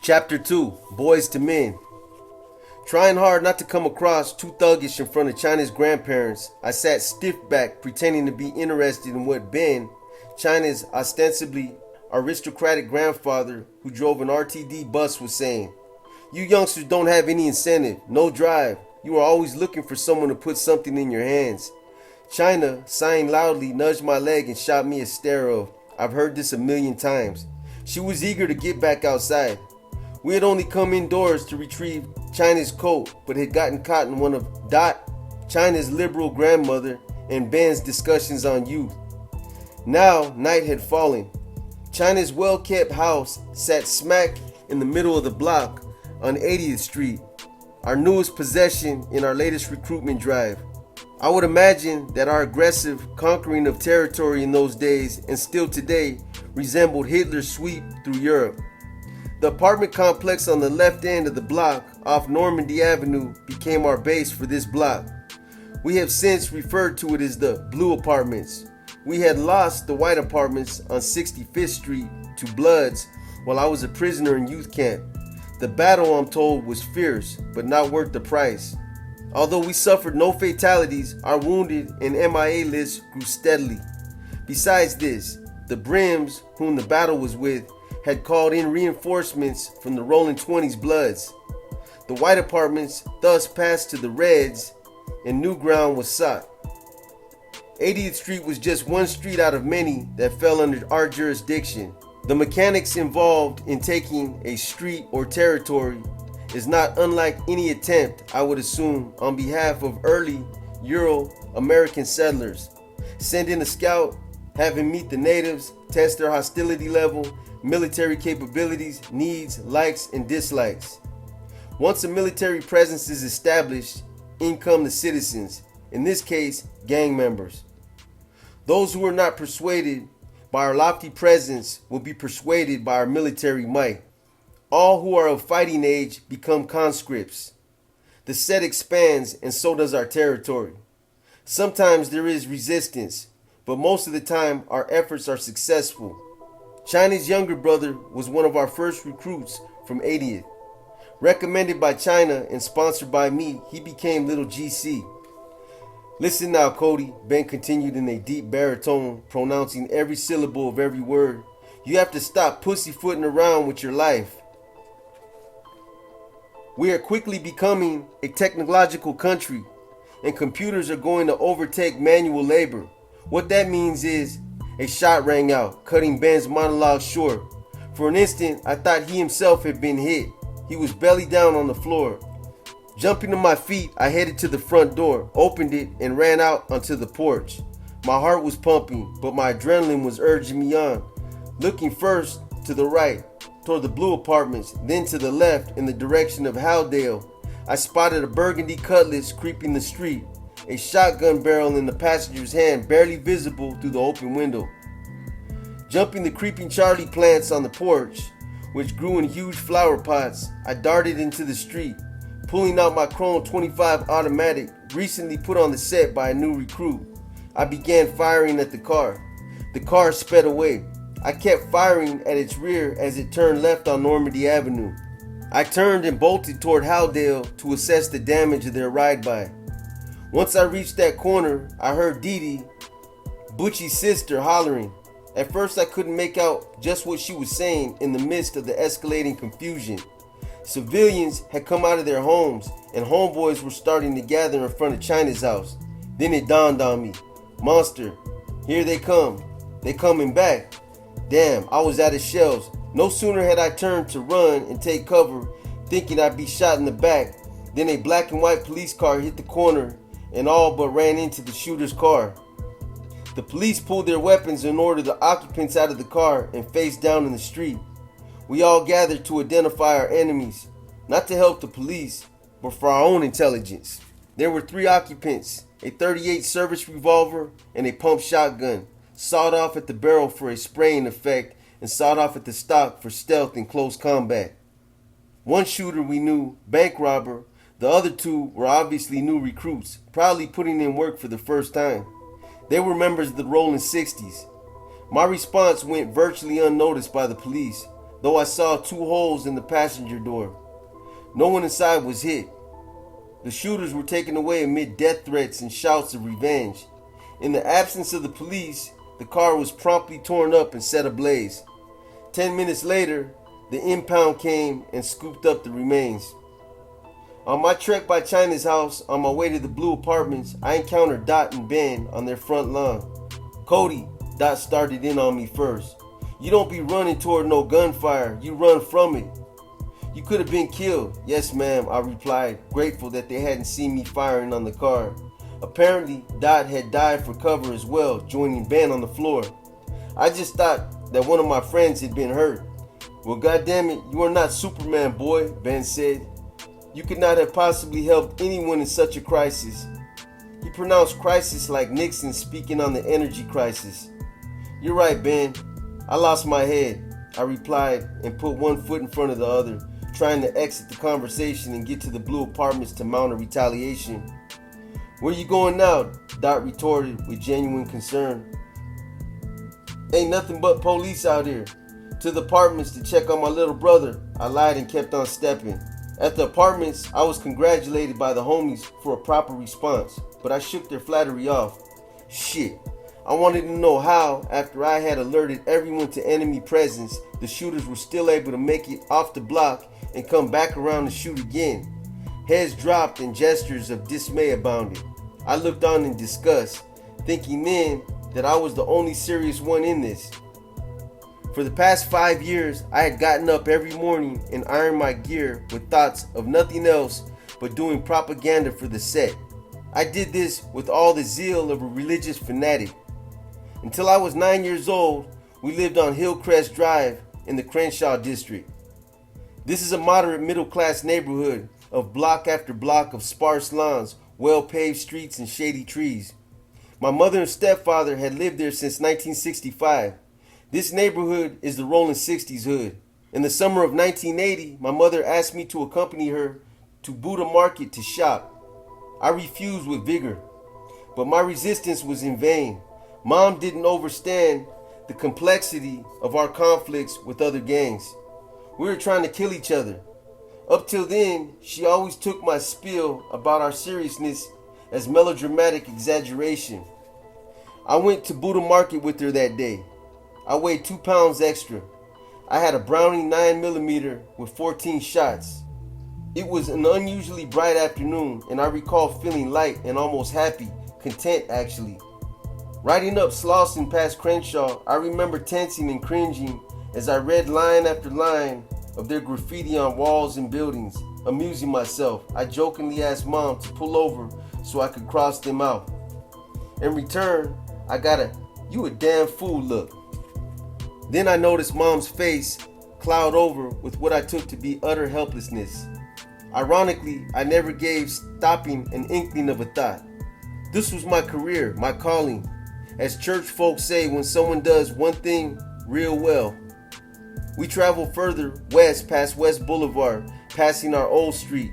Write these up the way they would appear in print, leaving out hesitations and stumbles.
Chapter 2, Boys to Men. Trying hard not to come across too thuggish in front of China's grandparents, I sat stiff-backed pretending to be interested in what Ben, China's ostensibly aristocratic grandfather who drove an RTD bus, was saying. You youngsters don't have any incentive, no drive. You are always looking for someone to put something in your hands. China, sighing loudly, nudged my leg and shot me a stare of, I've heard this a million times. She was eager to get back outside. We had only come indoors to retrieve China's coat, but had gotten caught in one of Dot, China's liberal grandmother, and Ben's discussions on youth. Now night had fallen. China's well-kept house sat smack in the middle of the block on 80th Street, our newest possession in our latest recruitment drive. I would imagine that our aggressive conquering of territory in those days and still today resembled Hitler's sweep through Europe. The apartment complex on the left end of the block off Normandy Avenue became our base for this block. We have since referred to it as the Blue Apartments. We had lost the White Apartments on 65th Street to Bloods while I was a prisoner in youth camp. The battle, I'm told, was fierce, but not worth the price. Although we suffered no fatalities, our wounded and MIA list grew steadily. Besides this, the Brims, whom the battle was with, had called in reinforcements from the Rolling 20s Bloods. The White Apartments thus passed to the Reds, and new ground was sought. 80th Street was just one street out of many that fell under our jurisdiction. The mechanics involved in taking a street or territory is not unlike any attempt, I would assume, on behalf of early Euro-American settlers. Send in a scout, have him meet the natives, test their hostility level, military capabilities, needs, likes, and dislikes. Once a military presence is established, in come the citizens, in this case, gang members. Those who are not persuaded by our lofty presence will be persuaded by our military might. All who are of fighting age become conscripts. The set expands, and so does our territory. Sometimes there is resistance, but most of the time our efforts are successful. China's younger brother was one of our first recruits from 80th. Recommended by China and sponsored by me, he became Little GC. Listen now, Kody, Ben continued in a deep baritone, pronouncing every syllable of every word. You have to stop pussyfooting around with your life. We are quickly becoming a technological country, and computers are going to overtake manual labor. What that means is, a shot rang out, cutting Ben's monologue short. For an instant, I thought he himself had been hit. He was belly down on the floor. Jumping to my feet, I headed to the front door, opened it, and ran out onto the porch. My heart was pumping, but my adrenaline was urging me on. Looking first to the right, toward the Blue Apartments, then to the left in the direction of Howdale, I spotted a burgundy cutlass creeping the street, a shotgun barrel in the passenger's hand barely visible through the open window. Jumping the creeping Charlie plants on the porch, which grew in huge flower pots, I darted into the street, pulling out my Chrome 25 automatic recently put on the set by a new recruit. I began firing at the car. The car sped away. I kept firing at its rear as it turned left on Normandy Avenue. I turned and bolted toward Howdale to assess the damage of their ride-by. Once I reached that corner, I heard Dee, Butchie's sister, hollering. At first I couldn't make out just what she was saying in the midst of the escalating confusion. Civilians had come out of their homes, and homeboys were starting to gather in front of China's house. Then it dawned on me. Monster, here they come. They coming back. Damn, I was out of shells. No sooner had I turned to run and take cover, thinking I'd be shot in the back, than a black and white police car hit the corner and all but ran into the shooter's car. The police pulled their weapons and ordered the occupants out of the car and faced down in the street. We all gathered to identify our enemies, not to help the police, but for our own intelligence. There were 3 occupants, a .38 service revolver and a pump shotgun, sawed off at the barrel for a spraying effect and sawed off at the stock for stealth and close combat. One shooter we knew, bank robber. The other 2 were obviously new recruits, proudly putting in work for the first time. They were members of the Rolling 60s. My response went virtually unnoticed by the police. though I saw 2 holes in the passenger door. No one inside was hit. The shooters were taken away amid death threats and shouts of revenge. In the absence of the police, the car was promptly torn up and set ablaze. 10 minutes later, the impound came and scooped up the remains. On my trek by China's house on my way to the Blue Apartments, I encountered Dot and Ben on their front lawn. Kody, Dot started in on me first. You don't be running toward no gunfire, you run from it. You could have been killed. Yes, ma'am, I replied, grateful that they hadn't seen me firing on the car. Apparently, Dot had dived for cover as well, joining Ben on the floor. I just thought that one of my friends had been hurt. Well, goddammit, you are not Superman, boy, Ben said. You could not have possibly helped anyone in such a crisis. He pronounced crisis like Nixon speaking on the energy crisis. You're right, Ben. I lost my head, I replied and put one foot in front of the other, trying to exit the conversation and get to the Blue Apartments to mount a retaliation. Where you going now? Dot retorted with genuine concern. Ain't nothing but police out here. To the apartments to check on my little brother, I lied and kept on stepping. At the apartments, I was congratulated by the homies for a proper response, but I shook their flattery off. Shit, I wanted to know how, after I had alerted everyone to enemy presence, the shooters were still able to make it off the block and come back around and shoot again. Heads dropped and gestures of dismay abounded. I looked on in disgust, thinking then that I was the only serious one in this. For the past 5 years, I had gotten up every morning and ironed my gear with thoughts of nothing else but doing propaganda for the set. I did this with all the zeal of a religious fanatic. Until I was 9 years old, we lived on Hillcrest Drive in the Crenshaw district. This is a moderate middle-class neighborhood of block after block of sparse lawns, well-paved streets, and shady trees. My mother and stepfather had lived there since 1965. This neighborhood is the Rolling 60s hood. In the summer of 1980, my mother asked me to accompany her to Buddha Market to shop. I refused with vigor, but my resistance was in vain. Mom didn't understand the complexity of our conflicts with other gangs. We were trying to kill each other. Up till then, she always took my spiel about our seriousness as melodramatic exaggeration. I went to Buddha Market with her that day. I weighed 2 pounds extra. I had a Browning 9mm with 14 shots. It was an unusually bright afternoon, and I recall feeling light and almost happy, content actually. Riding up Slauson past Crenshaw, I remember tensing and cringing as I read line after line of their graffiti on walls and buildings. Amusing myself, I jokingly asked Mom to pull over so I could cross them out. In return, I got a "you a damn fool" look. Then I noticed Mom's face cloud over with what I took to be utter helplessness. Ironically, I never gave stopping an inkling of a thought. This was my career, my calling. As church folks say when someone does one thing real well. We traveled further west past West Boulevard, passing our old street.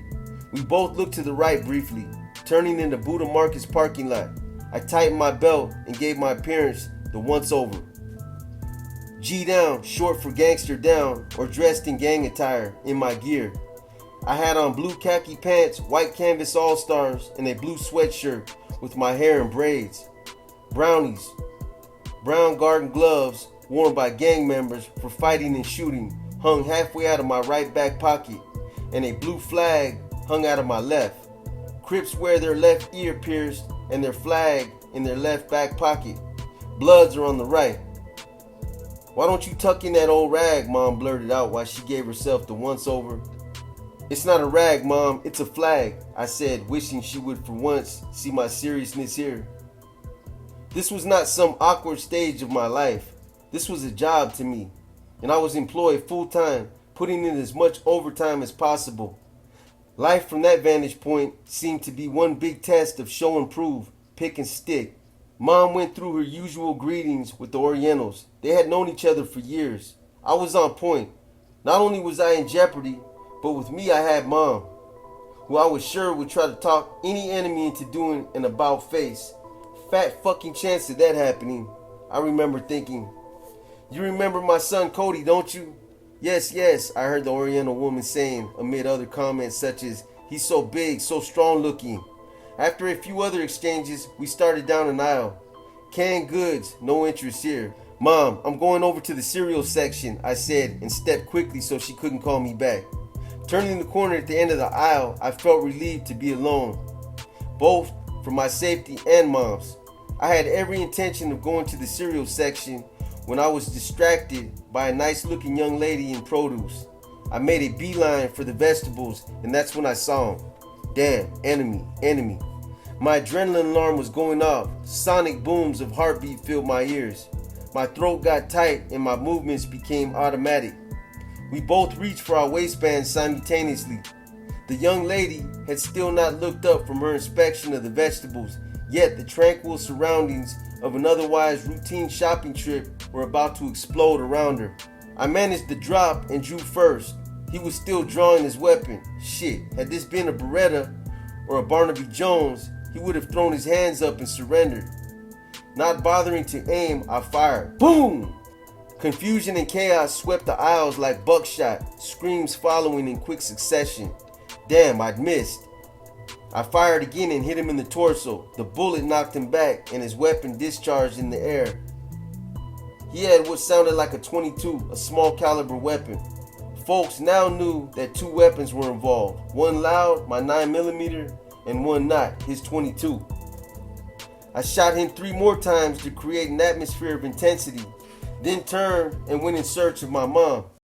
We both looked to the right briefly, turning into Buddha Market's parking lot. I tightened my belt and gave my parents the once over. G down, short for gangster down, or dressed in gang attire in my gear. I had on blue khaki pants, white canvas all-stars, and a blue sweatshirt with my hair in braids. Brownies, brown garden gloves worn by gang members for fighting and shooting hung halfway out of my right back pocket, and a blue flag hung out of my left. Crips wear their left ear pierced and their flag in their left back pocket. Bloods are on the right. Why don't you tuck in that old rag? Mom blurted out while she gave herself the once over. It's not a rag, Mom, it's a flag, I said, wishing she would for once see my seriousness here. This was not some awkward stage of my life. This was a job to me, and I was employed full-time, putting in as much overtime as possible. Life from that vantage point seemed to be one big test of show and prove, pick and stick. Mom went through her usual greetings with the Orientals. They had known each other for years. I was on point. Not only was I in jeopardy, but with me I had Mom, who I was sure would try to talk any enemy into doing an about face. Fat fucking chance of that happening. I remember thinking, you remember my son Kody, don't you? Yes, yes, I heard the Oriental woman saying, amid other comments such as, he's so big, so strong looking. After a few other exchanges, we started down an aisle. Canned goods, no interest here. Mom, I'm going over to the cereal section, I said, and stepped quickly so she couldn't call me back. Turning the corner at the end of the aisle, I felt relieved to be alone, both for my safety and Mom's. I had every intention of going to the cereal section when I was distracted by a nice looking young lady in produce. I made a beeline for the vegetables, and that's when I saw him. Damn, enemy. My adrenaline alarm was going off. Sonic booms of heartbeat filled my ears. My throat got tight and my movements became automatic. We both reached for our waistbands simultaneously. The young lady had still not looked up from her inspection of the vegetables, yet the tranquil surroundings of an otherwise routine shopping trip were about to explode around her. I managed to drop and drew first. He was still drawing his weapon. Shit, had this been a Beretta or a Barnaby Jones, he would have thrown his hands up and surrendered. Not bothering to aim, I fired. Boom! Confusion and chaos swept the aisles like buckshot, screams following in quick succession. Damn, I'd missed. I fired again and hit him in the torso. The bullet knocked him back and his weapon discharged in the air. He had what sounded like a .22, a small caliber weapon. Folks now knew that two weapons were involved. One loud, my 9mm, and one not, his .22. I shot him 3 more times to create an atmosphere of intensity, then turned and went in search of my mom.